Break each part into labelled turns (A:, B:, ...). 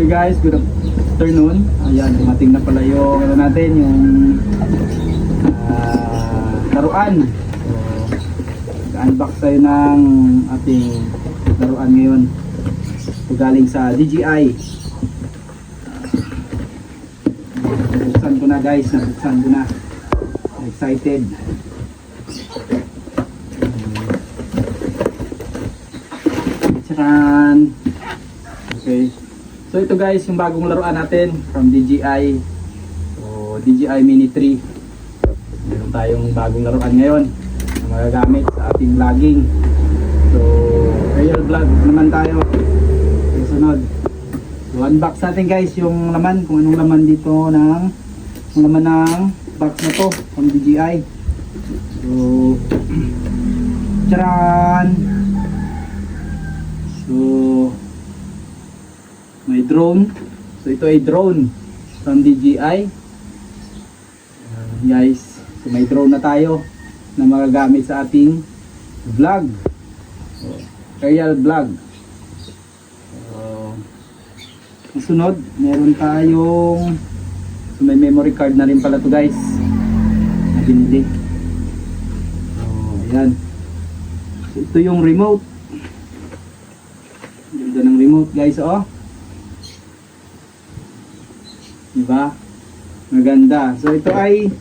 A: Hey guys, good afternoon. Ayan, dumating na pala yung ano natin, yung laruan. So, unbox tayo ng ating laruan ngayon. Ito galing sa DJI. Nabuksan ko na guys, nabuksan ko na. Excited. Charan. Okay. So ito guys, yung bagong laruan natin from DJI. So DJI Mini 3. Meron tayong bagong laruan ngayon na magagamit sa ating vlogging. So real vlog naman tayo. Susunod. So unbox natin guys yung laman, kung anong laman dito ng laman ng box na to from DJI. So charan. So may drone. So ito ay drone from DJI. Guys, so may drone na tayo na magagamit sa ating vlog. So, real vlog. So, sunod, meron tayong so may memory card na rin pala to guys na binili. So, ayan. So, ito yung remote. Ganda ng remote guys, oh. Diba? Maganda. So ito ay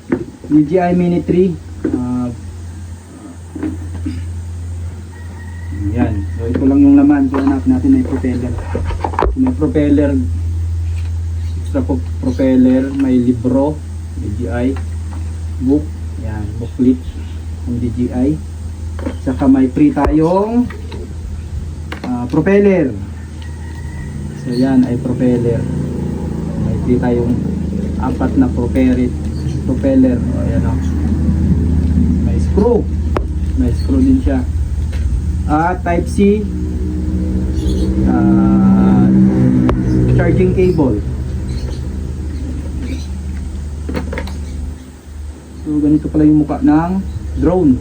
A: DJI Mini 3. Yan. So ito lang yung laman. So hanap natin may propeller. So, may propeller. Extra propeller. May libro. DJI. Book. Yan. Booklet. Ng DJI. Saka may free tayong propeller. So yan ay propeller. May tayong 4 na propeller. O ayan o. May screw. May screw din siya. At type C charging cable. So ganito pala yung mukha ng drone.